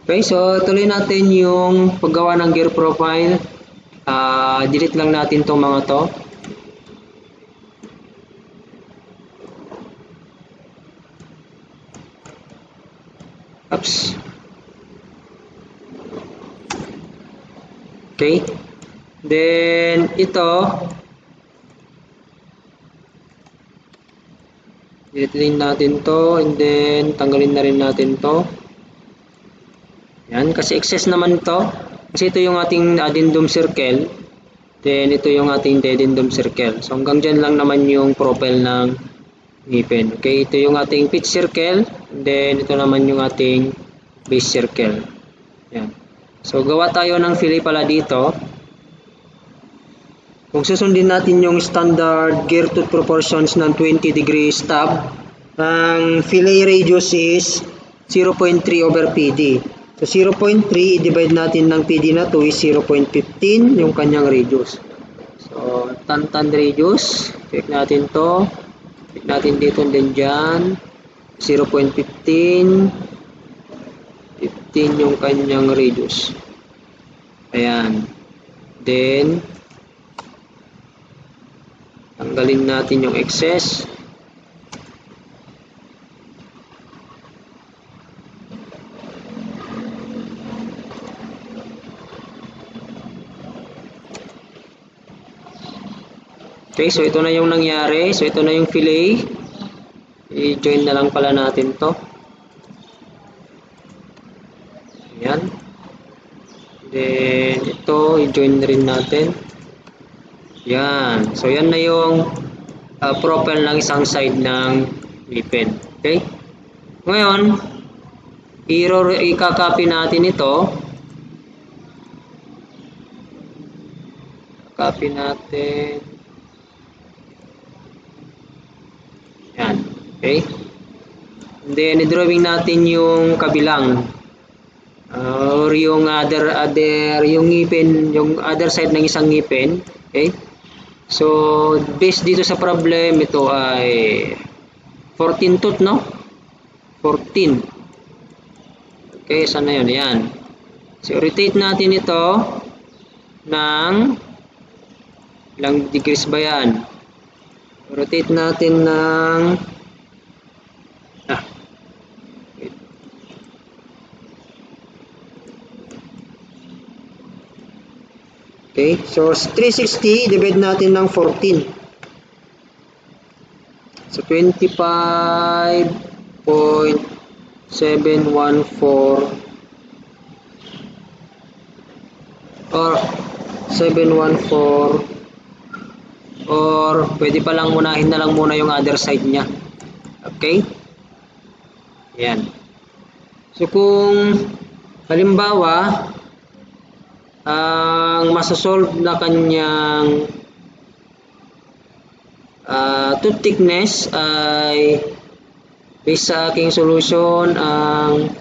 Okay, so tuloy natin yung paggawa ng gear profile. Delete lang natin itong mga to. Oops. Okay. Then, ito. Delete din natin to. And then, tanggalin na rin natin to. Yan, kasi excess naman to. Kasi ito yung ating addendum circle. Then, ito yung ating addendum circle. So, hanggang dyan lang naman yung profile ng ngipin. Okay, ito yung ating pitch circle. And then, ito naman yung ating base circle. Yan. So, gawa tayo ng fillet pala dito. Kung susundin natin yung standard gear tooth proportions ng 20 degree stub, ang fillet radius is 0.3 over PD. So, 0.3, i-divide natin ng PD na to is 0.15 yung kanyang radius. So, tan radius. Check natin to. Check natin dito din dyan. 0.15. 15 yung kanyang radius. Ayan. Then, tanggalin natin yung excess. Okay, so ito na yung nangyari. So ito na yung fillet. I-join na lang pala natin to. Ayan. Then ito, i-join rin natin. Yan. So yan na yung profile ng isang side ng ngipin. Okay? Ngayon, i-copy natin ito. Copy natin. Yan. Okay? And then, i-drawing natin yung kabilang. Or yung yung ngipin, yung other side ng isang ngipin. Okay? So, based dito sa problem, ito ay 14 tooth, no? 14. Okay, saan na yun? Yan. So, rotate natin ito ng ilang degrees ba yan? Rotate natin ng wait. Okay, so 360 divide natin ng 14. So 25.714 or 714 or pwede pa lang unahin na lang muna yung other side niya. Okay? Yan. So kung halimbawa ang masasolve na kanyang tooth thickness ay based sa aking solution, ang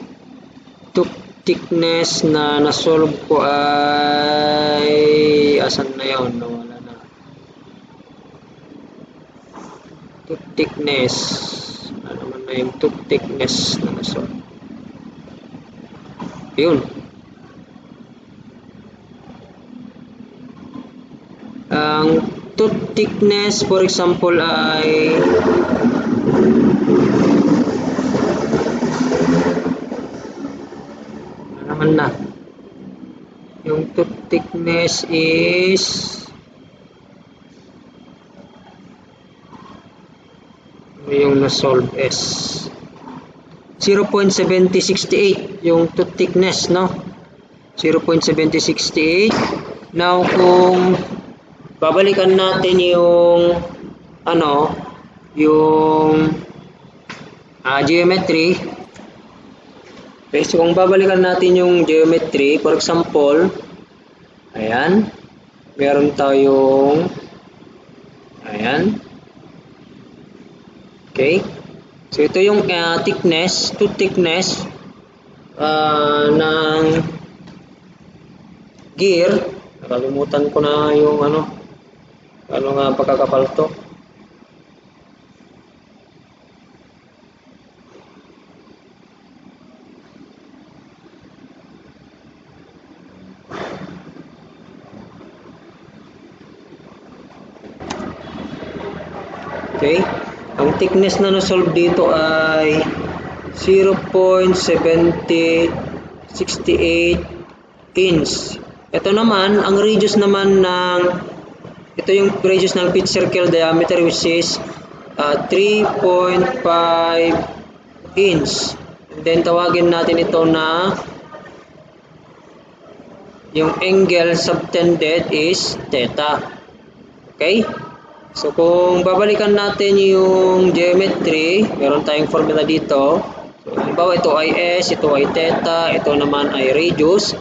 tooth thickness na nasolve ko ay asan na yun? Nawala na. Tooth thickness. Ano naman na yung tooth thickness na nasolve? Yun. Ang tooth thickness, for example, ay ano naman na? Yung tooth thickness is yung na-solve is 0.7068 yung tooth thickness, no? 0.7068. Now, kung babalikan natin yung yung geometry. Okay, so kung babalikan natin yung geometry, for example, ayan, meron tayong ayan. Okay, so ito yung thickness, tooth thickness ng gear. Nakalimutan ko na yung ano nga pagkakapal to. Okay? Ang thickness na na-solve dito ay 0.7068 inch. Ito naman, ang radius naman ng ito yung radius ng pitch circle diameter, which is 3.5 inch. And then tawagin natin ito na yung angle subtended is theta. Okay? So kung babalikan natin yung geometry, meron tayong formula dito. So halimbawa ito ay S, ito ay theta, ito naman ay radius.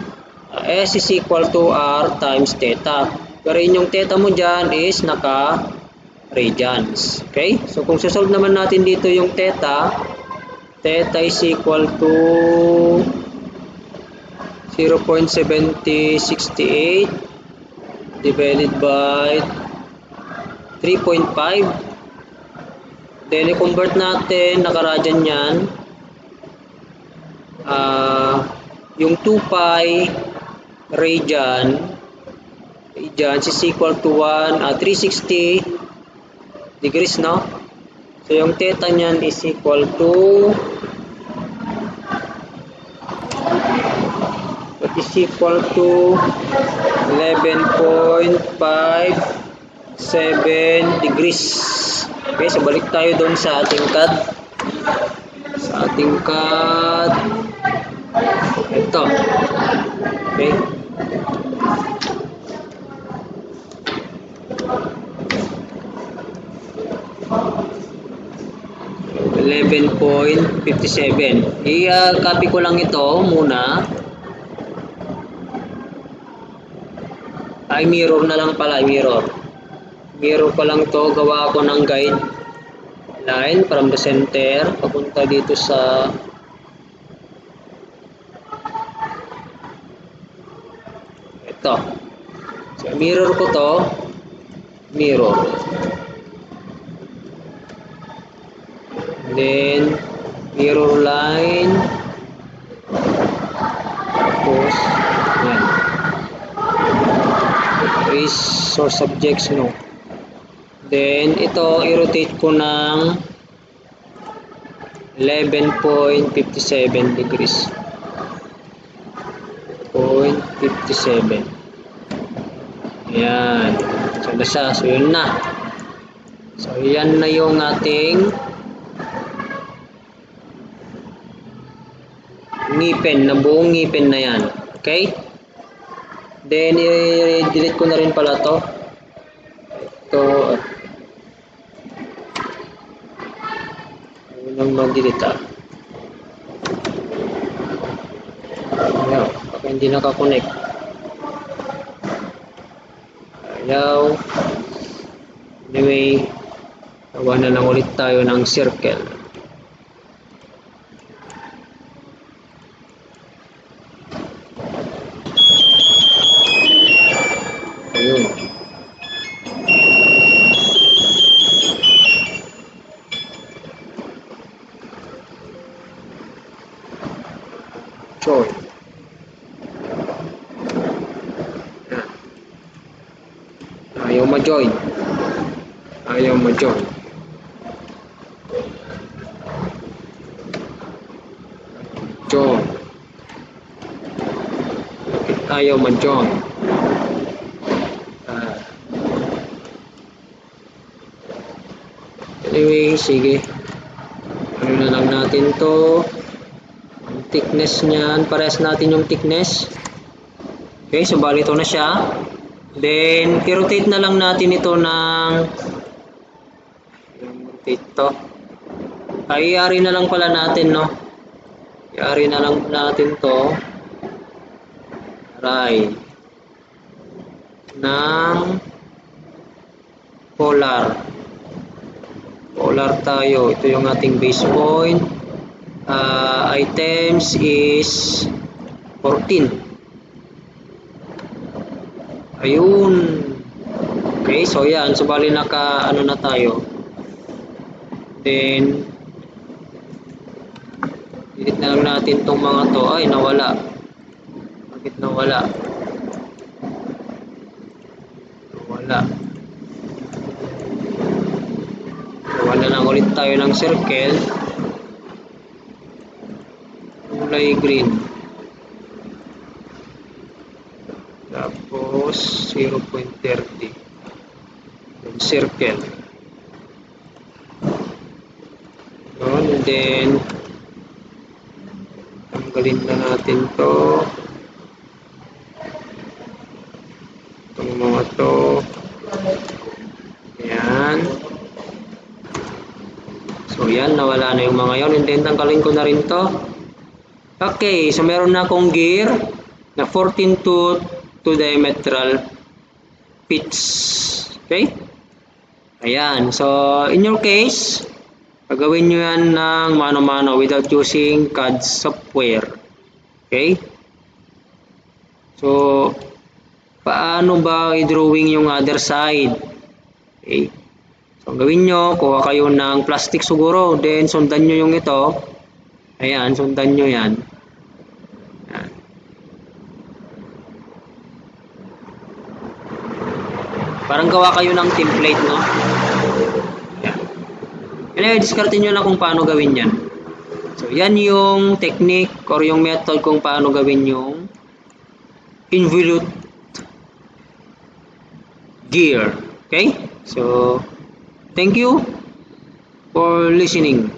S is equal to R times theta. Pero yung theta mo dyan is naka radians. Okay? So kung sasolve naman natin dito yung theta is equal to 0.7068 divided by 3.5. Then i-convert natin, naka-radian yan. Yung 2 pi radian is equal to 360 degrees, no? So yung theta niyan is equal to 11.57 degrees. Okay, so balik tayo doon sa ating CAD. Ito. Okay. .57. I-copy ko lang ito muna. Ay, mirror na lang pala, mirror ko lang to, gawa ako ng guide line from the center papunta dito sa ito. So mirror ko to, mirror, then mirror line, tapos yan, source subjects, no. Then ito i-rotate ko ng 11.57 degrees. 0.57. Ayan. So na siya. So yun na. So yan na yung ating ngipin, na buong ngipin na yan. Okay? Then i-delete ko na rin pala to. Ito. Nang mag-delete ayaw, baka hindi nakakonect, ayaw. Anyway, gawa na lang ulit tayo ng circle. Ayun. Join. Ayaw ma-join. Join. Ayaw ma-join. Anyway, sige. Ano na lang natin to. Thickness niyan, parehas natin yung thickness. Okay, so bali ito na siya. Then i-rotate na lang natin ito ng rotate to. I-ari na lang pala natin, no. I-ari na lang natin to. Right. Ng polar. Polar tayo. Ito yung ating base point. Items is 14. Ayun. Okay, so yan. So bali naka ano na tayo. Then delete na lang natin tong mga to. Ay, nawala. Bakit nawala? Nawala. na lang ulit tayo ng circle. Kulay green. Tapos 0.30. Circle. Yun, and then tanggalin na natin to. Itong mga to. Ayan. So yan, nawala na yung mga yon, and then tanggalin ko na rin to. Okay, so meron na akong gear na 14 to 2 diametral pitch. Okay? Ayan, so in your case, gagawin nyo yan ng mano-mano without using CAD software. Okay? So, paano ba i-drawing yung other side? Okay? So, gawin nyo, kuha kayo ng plastic siguro, then sundan nyo yung ito. Ayan, sundan nyo yan. Ayan. Parang gawa kayo ng template, no? Ayan. Kaya discardin nyo lang kung paano gawin yan. So, yan yung technique or yung method kung paano gawin yung involute gear. Okay? So, thank you for listening.